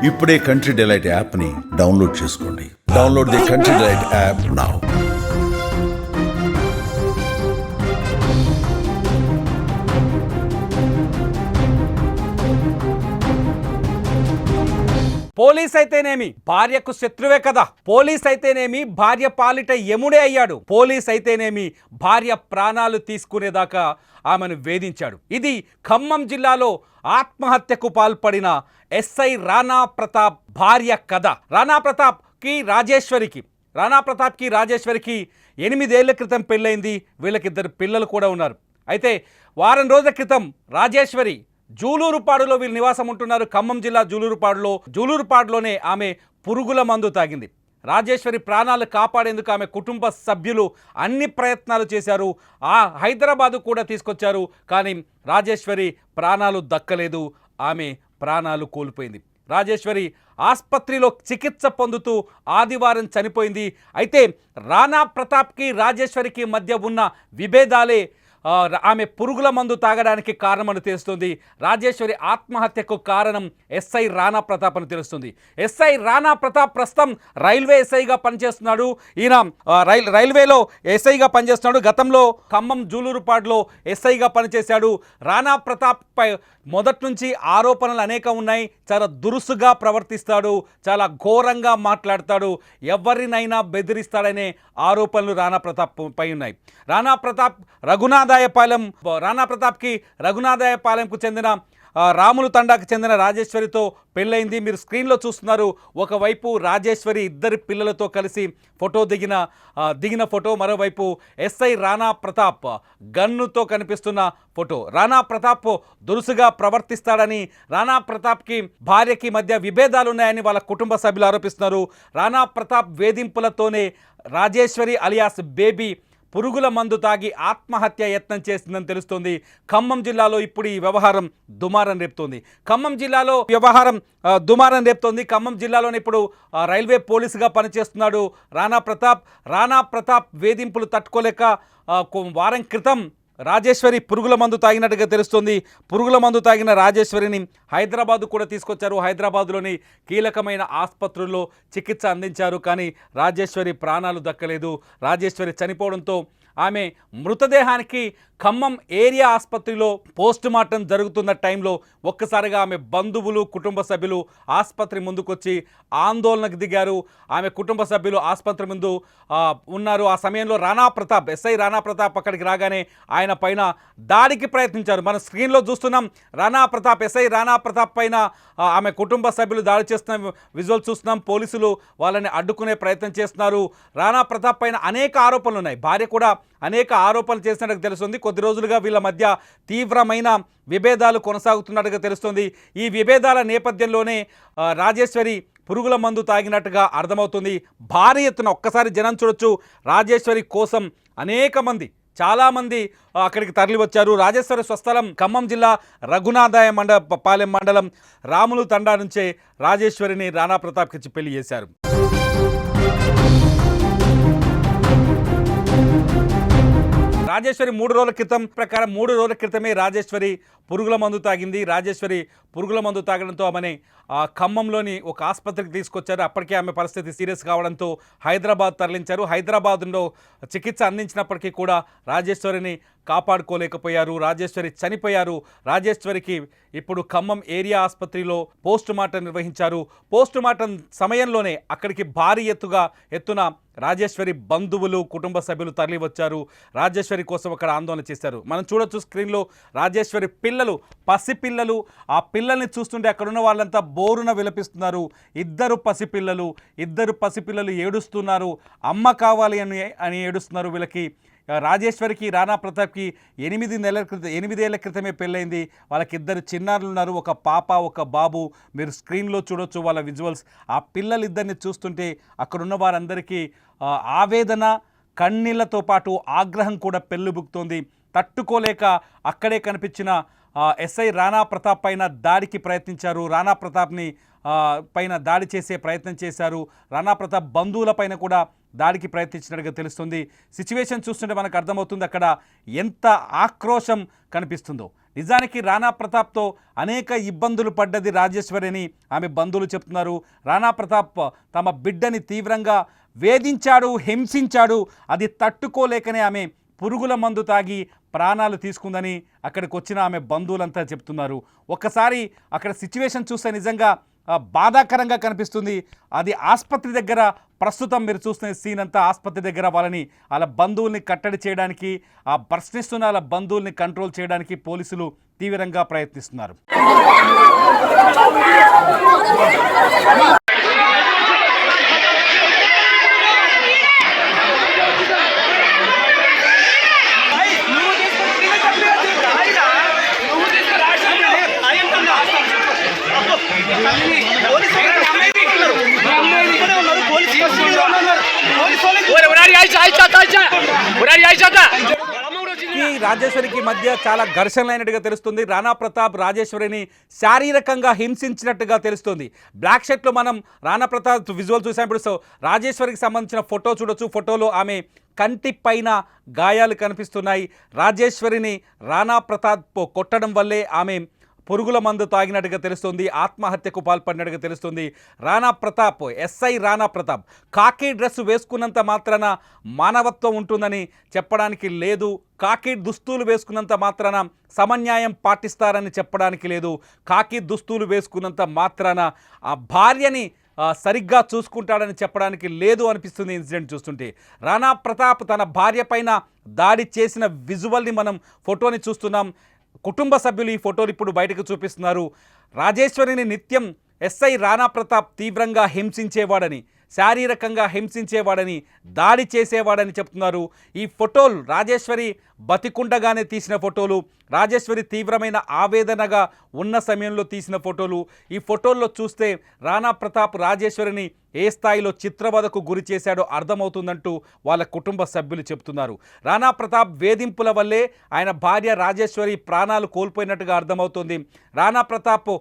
ఇప్పుడే country delight యాప్ని download చేసుకోండి. Download the country delight app now. Police అయితేనేమి భార్యకు శత్రువే కదా. పోలీస్ అయితేనేమి భార్య పాలిట యముడే అయ్యాడు. పోలీస్ అయితేనేమి భార్య ప్రాణాలు తీసుకునేదాకా ఆమెను వేధించాడు. ఇది ఖమ్మం జిల్లాలో ఆత్మహత్యకు పాల్పడిన ఎస్ఐ రాణా ప్రతాప్ భార్య కథ. రాణా ప్రతాప్కి రాజేశ్వరికి 8 ఏళ్ల క్రితం పెళ్ళైంది. వీళ్ళకిద్దరు పిల్లలు కూడా ఉన్నారు. అయితే వారం రోజుల క్రితం రాజేశ్వరి జూలూరుపాడులో వీళ్ళు నివాసం ఉంటున్నారు. ఖమ్మం జిల్లా జూలూరుపాడులోనే ఆమె పురుగుల మందు తాగింది. రాజేశ్వరి ప్రాణాలు కాపాడేందుకు ఆమె కుటుంబ సభ్యులు అన్ని ప్రయత్నాలు చేశారు. హైదరాబాదు కూడా తీసుకొచ్చారు. కానీ రాజేశ్వరి ప్రాణాలు దక్కలేదు. ఆమె ప్రాణాలు కోల్పోయింది. రాజేశ్వరి ఆసుపత్రిలో చికిత్స పొందుతూ ఆదివారం చనిపోయింది. అయితే రాణా ప్రతాప్కి రాజేశ్వరికి మధ్య ఉన్న విభేదాలే ఆమె పురుగుల మందు తాగడానికి కారణమని తెలుస్తుంది. రాజేశ్వరి ఆత్మహత్యకు కారణం ఎస్ఐ రాణా ప్రతాప్ అని తెలుస్తుంది. ఎస్ఐ రాణా ప్రతాప్ ప్రస్తుతం రైల్వే ఎస్ఐగా పనిచేస్తున్నాడు. ఈయన రైల్వేలో ఎస్ఐగా పనిచేస్తున్నాడు. గతంలో ఖమ్మం జూలూరుపాడులో ఎస్ఐగా పనిచేశాడు. రాణా ప్రతాప్ పై మొదటి నుంచి ఆరోపణలు అనేక ఉన్నాయి. చాలా దురుసుగా ప్రవర్తిస్తాడు, చాలా ఘోరంగా మాట్లాడతాడు, ఎవరినైనా బెదిరిస్తాడనే ఆరోపణలు రాణా ప్రతాప్ పై ఉన్నాయి. రాణా ప్రతాప్కి రఘునాథాయపాలెంకు చెందిన రాములు తండాకు చెందిన రాజేశ్వరితో పెళ్ళైంది. మీరు స్క్రీన్లో చూస్తున్నారు. ఒకవైపు రాజేశ్వరి ఇద్దరి పిల్లలతో కలిసి దిగిన ఫోటో, మరోవైపు ఎస్ఐ రాణా ప్రతాప్ గన్నుతో కనిపిస్తున్న ఫోటో. రాణా ప్రతాప్ దురుసుగా ప్రవర్తిస్తాడని, రాణా ప్రతాప్కి భార్యకి మధ్య విభేదాలున్నాయని వాళ్ళ కుటుంబ సభ్యులు ఆరోపిస్తున్నారు. రాణా ప్రతాప్ వేధింపులతోనే రాజేశ్వరి అలియాస్ బేబీ పురుగుల మందు తాగి ఆత్మహత్య యత్నం చేసిందని తెలుస్తోంది. ఖమ్మం జిల్లాలో ఇప్పుడు ఈ వ్యవహారం దుమారం రేపుతోంది. ఖమ్మం జిల్లాలోనే ఇప్పుడు రైల్వే పోలీసుగా పనిచేస్తున్నాడు రాణా ప్రతాప్ వేధింపులు తట్టుకోలేక వారం క్రితం రాజేశ్వరి పురుగుల మందు తాగినట్టుగా తెలుస్తుంది. పురుగుల మందు తాగిన రాజేశ్వరిని హైదరాబాదు కూడా తీసుకొచ్చారు. హైదరాబాదులోని కీలకమైన ఆసుపత్రుల్లో చికిత్స అందించారు. కానీ రాజేశ్వరి ప్రాణాలు దక్కలేదు. రాజేశ్వరి చనిపోవడంతో ఆమె మృతదేహానికి ఖమ్మం ఏరియా ఆసుపత్రిలో పోస్ట్ మార్టం జరుగుతున్న టైంలో ఒక్కసారిగా ఆమె బంధువులు, కుటుంబ సభ్యులు ఆసుపత్రి ముందుకొచ్చి ఆందోళనకు దిగారు. ఆమె కుటుంబ సభ్యులు ఆసుపత్రి ముందు ఉన్నారు. ఆ సమయంలో ఎస్ఐ రాణా ప్రతాప్ అక్కడికి రాగానే ఆయన పైన దాడికి ప్రయత్నించారు. మనం స్క్రీన్లో చూస్తున్నాం. ఎస్ఐ రాణా ప్రతాప్ పైన ఆమె కుటుంబ సభ్యులు దాడి చేస్తున్న విజువల్ చూస్తున్నాం. పోలీసులు వాళ్ళని అడ్డుకునే ప్రయత్నం చేస్తున్నారు. రాణా ప్రతాప్ పైన అనేక ఆరోపణలు ఉన్నాయి. భార్య కూడా అనేక ఆరోపణలు చేసినట్టుగా తెలుస్తుంది. కొద్ది రోజులుగా వీళ్ళ మధ్య తీవ్రమైన విభేదాలు కొనసాగుతున్నట్టుగా తెలుస్తుంది. ఈ విభేదాల నేపథ్యంలోనే రాజేశ్వరి పురుగుల మందు తాగినట్టుగా అర్థమవుతుంది. భారీ ఎత్తున ఒక్కసారి జనం చూడొచ్చు. రాజేశ్వరి కోసం చాలామంది అక్కడికి తరలి వచ్చారు. రాజేశ్వరి స్వస్థలం ఖమ్మం జిల్లా పాలెం మండలం రాములు తండా నుంచే రాజేశ్వరిని రాణా ప్రతాప్కి ఇచ్చి పెళ్లి చేశారు. రాజేశ్వరి 3 రోజుల క్రితమే రాజేశ్వరి పురుగుల మందు తాగింది. రాజేశ్వరి పురుగుల మందు తాగడంతో ఆమెని ఖమ్మంలోని ఒక ఆసుపత్రికి తీసుకొచ్చారు. అప్పటికే ఆమె పరిస్థితి సీరియస్ కావడంతో హైదరాబాద్ తరలించారు. హైదరాబాద్లో చికిత్స అందించినప్పటికీ కూడా రాజేశ్వరిని కాపాడుకోలేకపోయారు. రాజేశ్వరి చనిపోయారు. రాజేశ్వరికి ఇప్పుడు ఖమ్మం ఏరియా ఆసుపత్రిలో పోస్ట్ మార్టం నిర్వహించారు. పోస్ట్ మార్టం సమయంలోనే అక్కడికి భారీ ఎత్తున రాజేశ్వరి బంధువులు, కుటుంబ సభ్యులు తరలి వచ్చారు. రాజేశ్వరి కోసం అక్కడ ఆందోళన చేశారు. మనం చూడొచ్చు స్క్రీన్లో రాజేశ్వరి పసిపిల్లలు. ఆ పిల్లల్ని చూస్తుంటే అక్కడున్న వాళ్ళంతా బోరున విలపిస్తున్నారు. ఇద్దరు పసిపిల్లలు ఏడుస్తున్నారు. అమ్మ కావాలి అని ఏడుస్తున్నారు. వీళ్ళకి రాజేశ్వరికి రాణా ప్రతాప్కి 8 ఏళ్ల క్రితమే పెళ్ళైంది. వాళ్ళకి 2 చిన్నారులు ఉన్నారు. ఒక పాప, ఒక బాబు. మీరు స్క్రీన్లో చూడొచ్చు వాళ్ళ విజువల్స్. ఆ పిల్లలిద్దరిని చూస్తుంటే అక్కడున్న వారందరికీ ఆవేదన, కన్నీళ్లతో పాటు ఆగ్రహం కూడా పెళ్ళుబుకుతోంది. తట్టుకోలేక అక్కడే కనిపించిన ఎస్ఐ రాణా ప్రతాప్ పైన దాడికి ప్రయత్నించారు. రాణా ప్రతాప్ని పైన దాడి చేసే ప్రయత్నం చేశారు. రాణా ప్రతాప్ బంధువుల పైన కూడా దాడికి ప్రయత్నించినట్టుగా తెలుస్తుంది. సిచ్యువేషన్ చూస్తుంటే మనకు అర్థమవుతుంది అక్కడ ఎంత ఆక్రోశం కనిపిస్తుందో. నిజానికి రాణా ప్రతాప్తో అనేక ఇబ్బందులు పడ్డది రాజేశ్వరి అని ఆమె బంధువులు చెప్తున్నారు. రాణా ప్రతాప్ తమ బిడ్డని తీవ్రంగా వేధించాడు, హింసించాడు. అది తట్టుకోలేకనే ఆమె పురుగుల మందు తాగి ప్రాణాలు తీసుకుందని అక్కడికి వచ్చిన ఆమె బంధువులంతా చెప్తున్నారు. ఒక్కసారి అక్కడ సిచ్యువేషన్ చూస్తే నిజంగా బాధాకరంగా కనిపిస్తుంది. అది ఆసుపత్రి దగ్గర ప్రస్తుతం మీరు చూస్తున్న సీన్ అంతా ఆసుపత్రి దగ్గర వాళ్ళ బంధువుల్ని కట్టడి చేయడానికి, ఆ ప్రశ్నిస్తున్న వాళ్ళ బంధువుల్ని కంట్రోల్ చేయడానికి పోలీసులు తీవ్రంగా ప్రయత్నిస్తున్నారు. రాజేశ్వరికి మధ్య చాలా ఘర్షణలైనట్టుగా తెలుస్తుంది. రాణా ప్రతాప్ రాజేశ్వరిని శారీరకంగా హింసించినట్టుగా తెలుస్తుంది. బ్లాక్ షర్ట్లో మనం రాణా ప్రతాప్ విజువల్ చూసినప్పుడు రాజేశ్వరికి సంబంధించిన ఫోటో చూడొచ్చు. ఫోటోలో ఆమె కంటి పైన గాయాలు కనిపిస్తున్నాయి. రాజేశ్వరిని రాణా ప్రతాప్ కొట్టడం వల్లే ఆమె పురుగుల మందు తాగినట్టుగా తెలుస్తుంది, ఆత్మహత్యకు పాల్పడినట్టుగా తెలుస్తుంది. రాణా ప్రతాప్, ఎస్ఐ రాణా ప్రతాప్ కాకి డ్రెస్ వేసుకున్నంత మాత్రాన మానవత్వం ఉంటుందని చెప్పడానికి లేదు. కాకి దుస్తులు వేసుకున్నంత మాత్రాన సమన్యాయం పాటిస్తారని చెప్పడానికి లేదు. కాకి దుస్తులు వేసుకున్నంత మాత్రాన ఆ భార్యని సరిగ్గా చూసుకుంటాడని చెప్పడానికి లేదు అనిపిస్తుంది ఇన్సిడెంట్ చూస్తుంటే. రాణా ప్రతాప్ తన భార్య పైన దాడి చేసిన విజువల్ని మనం ఫోటోని చూస్తున్నాం. కుటుంబ సభ్యులు ఈ ఫోటోలు ఇప్పుడు బయటకు చూపిస్తున్నారు. రాజేశ్వరిని నిత్యం ఎస్ఐ రాణా ప్రతాప్ తీవ్రంగా హింసించేవాడని, శారీరకంగా హింసించేవాడని, దాడి చేసేవాడని చెప్తున్నారు. ఈ ఫోటోలు రాజేశ్వరి బతికుండగానే తీసిన ఫోటోలు, రాజేశ్వరి తీవ్రమైన ఆవేదనగా ఉన్న సమయంలో తీసిన ఫోటోలు. ఈ ఫోటోల్లో చూస్తే రాణా ప్రతాప్ రాజేశ్వరిని ఏ స్థాయిలో చిత్రవధకు గురి చేశాడో అర్థమవుతుందంటూ వాళ్ళ కుటుంబ సభ్యులు చెప్తున్నారు. రాణా ప్రతాప్ వేధింపుల వల్లే ఆయన భార్య రాజేశ్వరి ప్రాణాలు కోల్పోయినట్టుగా అర్థమవుతుంది. రాణా ప్రతాప్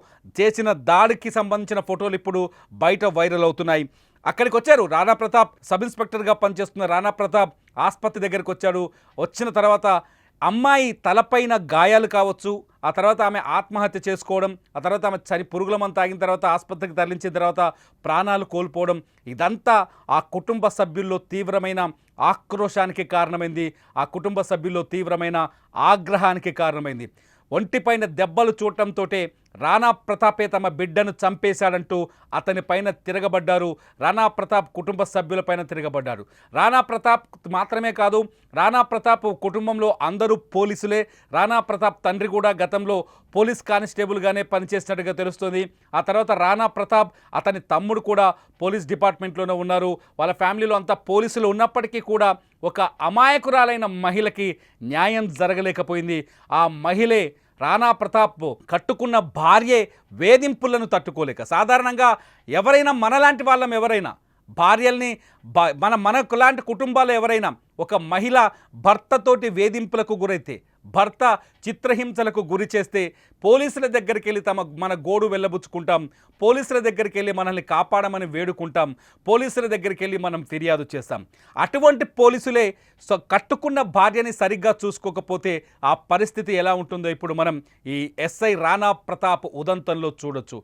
చేసిన దాడికి సంబంధించిన ఫోటోలు ఇప్పుడు బయట వైరల్ అవుతున్నాయి. అక్కడికి వచ్చారు రాణా ప్రతాప్, సబ్ ఇన్స్పెక్టర్గా పనిచేస్తున్న రాణా ప్రతాప్ ఆసుపత్రి దగ్గరికి వచ్చాడు. వచ్చిన తర్వాత అమ్మాయి తలపైన గాయాలు కావచ్చు, ఆ తర్వాత ఆమె ఆత్మహత్య చేసుకోవడం, ఆ తర్వాత ఆమె పురుగుల మందు తాగిన తర్వాత ఆసుపత్రికి తరలించిన తర్వాత ప్రాణాలు కోల్పోవడం, ఇదంతా ఆ కుటుంబ సభ్యుల్లో తీవ్రమైన ఆక్రోశానికి కారణమైంది. ఆ కుటుంబ సభ్యుల్లో తీవ్రమైన ఆగ్రహానికి కారణమైంది. ఒంటిపైన దెబ్బలు చూడటంతో రాణా ప్రతాపే తమ బిడ్డను చంపేశాడంటూ అతని పైన తిరగబడ్డారు. రాణా ప్రతాప్ కుటుంబ సభ్యులపైన తిరగబడ్డారు. రాణా ప్రతాప్ మాత్రమే కాదు, రాణా ప్రతాప్ కుటుంబంలో అందరూ పోలీసులే. రాణా ప్రతాప్ తండ్రి కూడా గతంలో పోలీస్ కానిస్టేబుల్గానే పనిచేసినట్టుగా తెలుస్తుంది. ఆ తర్వాత రాణా ప్రతాప్ అతని తమ్ముడు కూడా పోలీస్ డిపార్ట్మెంట్లోనే ఉన్నారు. వాళ్ళ ఫ్యామిలీలో అంతా పోలీసులు ఉన్నప్పటికీ కూడా ఒక అమాయకురాలైన మహిళకి న్యాయం జరగలేకపోయింది. ఆ మహిళే రాణా ప్రతాప్ కట్టుకున్న భార్యే వేధింపులను తట్టుకోలేక, సాధారణంగా ఎవరైనా మనలాంటి వాళ్ళం ఎవరైనా భార్యల్ని మనకు లాంటి కుటుంబాలు ఎవరైనా ఒక మహిళ భర్తతోటి వేధింపులకు గురైతే, భర్త చిత్రహింసలకు గురి చేస్తే పోలీసుల దగ్గరికి వెళ్ళి మన గోడు వెళ్ళబుచ్చుకుంటాం, పోలీసుల దగ్గరికి వెళ్ళి మనల్ని కాపాడమని వేడుకుంటాం, పోలీసుల దగ్గరికి వెళ్ళి మనం ఫిర్యాదు చేస్తాం. అటువంటి పోలీసులే కట్టుకున్న భార్యని సరిగ్గా చూసుకోకపోతే ఆ పరిస్థితి ఎలా ఉంటుందో ఇప్పుడు మనం ఈ ఎస్ఐ రాణా ప్రతాప్ ఉదంతంలో చూడొచ్చు.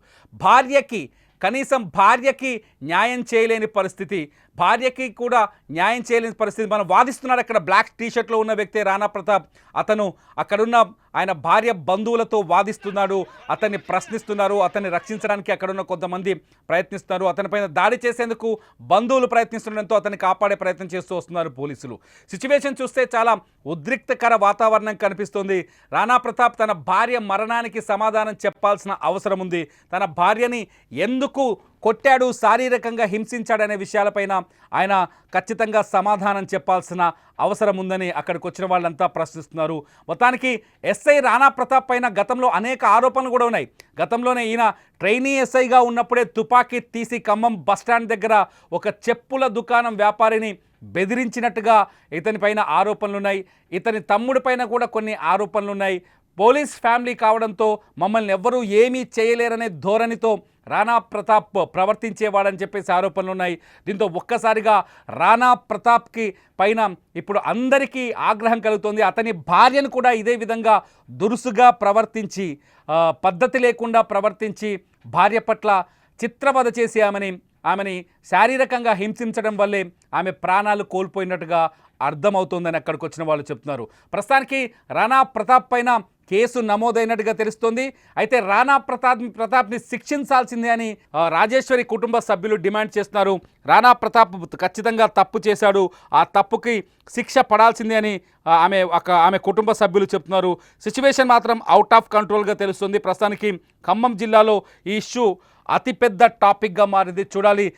కనీసం భార్యకి న్యాయం చేయలేని పరిస్థితి, భార్యకి కూడా న్యాయం చేయలేని పరిస్థితి. మనం వాదిస్తున్నాడు అక్కడ బ్లాక్ టీషర్ట్లో ఉన్న వ్యక్తి రాణా ప్రతాప్. అతను అక్కడున్న ఆయన భార్య బంధువులతో వాదిస్తున్నాడు, అతన్ని ప్రశ్నిస్తున్నారు, అతన్ని రక్షించడానికి అక్కడున్న కొంతమంది ప్రయత్నిస్తున్నారు. అతనిపైన దాడి చేసేందుకు బంధువులు ప్రయత్నిస్తుండడంతో అతన్ని కాపాడే ప్రయత్నం చేస్తూ వస్తున్నారు పోలీసులు. సిచ్యువేషన్ చూస్తే చాలా ఉద్రిక్తకర వాతావరణం కనిపిస్తుంది. రాణా ప్రతాప్ తన భార్య మరణానికి సమాధానం చెప్పాల్సిన అవసరం ఉంది. తన భార్యని ఎందుకు కొట్టాడు, శారీరకంగా హింసించాడనే విషయాలపైన ఆయన ఖచ్చితంగా సమాధానం చెప్పాల్సిన అవసరం ఉందని అక్కడికి వచ్చిన వాళ్ళంతా ప్రశ్నిస్తున్నారు. మొత్తానికి ఎస్ఐ రాణా ప్రతాప్ పైన గతంలో అనేక ఆరోపణలు కూడా ఉన్నాయి. గతంలోనే ఈయన ట్రైనీ ఎస్ఐగా ఉన్నప్పుడే తుపాకీ తీసి ఖమ్మం బస్టాండ్ దగ్గర ఒక చెప్పుల దుకాణం వ్యాపారిని బెదిరించినట్టుగా ఇతని పైన ఆరోపణలు ఉన్నాయి. ఇతని తమ్ముడి పైన కూడా కొన్ని ఆరోపణలు ఉన్నాయి. పోలీస్ ఫ్యామిలీ కావడంతో మమ్మల్ని ఎవ్వరూ ఏమీ చేయలేరనే ధోరణితో రాణా ప్రతాప్ ప్రవర్తించేవాడని చెప్పేసి ఆరోపణలు ఉన్నాయి. దీంతో ఒక్కసారిగా రాణా ప్రతాప్కి పైన ఇప్పుడు అందరికీ ఆగ్రహం కలుగుతోంది. అతని భార్యను కూడా ఇదే విధంగా దురుసుగా ప్రవర్తించి పద్ధతి లేకుండా ప్రవర్తించి భార్య పట్ల చిత్రవద చేసి ఆమెని శారీరకంగా హింసించడం వల్లే ఆమె ప్రాణాలు కోల్పోయినట్టుగా అర్థమవుతోందని అక్కడికి వచ్చిన వాళ్ళు చెప్తున్నారు. ప్రస్తుతానికి రాణా ప్రతాప్ పైన కేసు నమోదైనట్టుగా తెలుస్తోంది. అయితే రాణా ప్రతాప్ని శిక్షించాల్సిందే అని రాజేశ్వరి కుటుంబ సభ్యులు డిమాండ్ చేస్తున్నారు. రాణా ప్రతాప్ ఖచ్చితంగా తప్పు చేశాడు, ఆ తప్పుకి శిక్ష పడాల్సిందే అని ఆమె కుటుంబ సభ్యులు చెప్తున్నారు. సిచ్యువేషన్ మాత్రం అవుట్ ఆఫ్ కంట్రోల్గా తెలుస్తుంది. ప్రస్తుతానికి ఖమ్మం జిల్లాలో ఈ ఇష్యూ అతిపెద్ద టాపిక్గా మారింది. చూడాలి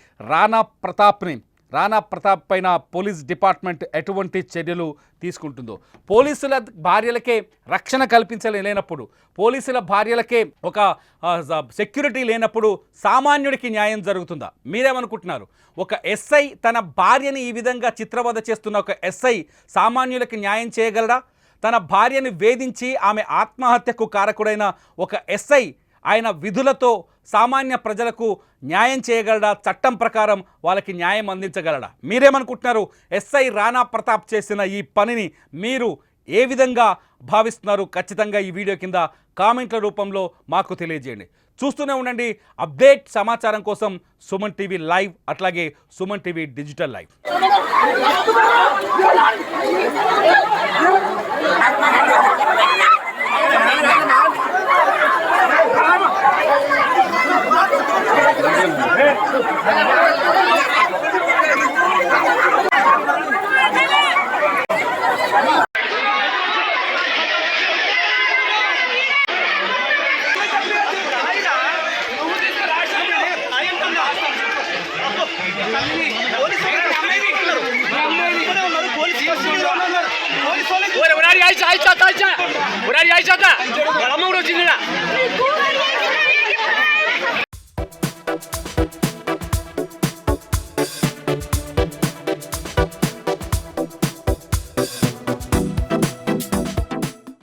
రాణా ప్రతాప్ పైన పోలీస్ డిపార్ట్మెంట్ ఎటువంటి చర్యలు తీసుకుంటుందో. పోలీసుల భార్యలకే రక్షణ కల్పించలేనప్పుడు, పోలీసుల భార్యలకే ఒక సెక్యూరిటీ లేనప్పుడు సామాన్యుడికి న్యాయం జరుగుతుందా? మీరేమనుకుంటున్నారు? ఒక ఎస్ఐ తన భార్యని ఈ విధంగా చిత్రవద చేస్తున్న ఒక ఎస్ఐ సామాన్యులకి న్యాయం చేయగలడా? తన భార్యని వేధించి ఆమె ఆత్మహత్యకు కారకుడైన ఒక ఎస్ఐ ఆయన విధులతో సామాన్య ప్రజలకు న్యాయం చేయగలడా? చట్టం ప్రకారం వాళ్ళకి న్యాయం అందించగలడా? మీరేమనుకుంటున్నారు? ఎస్ఐ రాణా ప్రతాప్ చేసిన ఈ పనిని మీరు ఏ విధంగా భావిస్తున్నారు? ఖచ్చితంగా ఈ వీడియో కింద కామెంట్ల రూపంలో మాకు తెలియజేయండి. చూస్తూనే ఉండండి అప్డేట్ సమాచారం కోసం సుమన్ టీవీ లైవ్, అట్లాగే Suman TV digital live. Udah di Aisyah tak? Lama udah sini tak?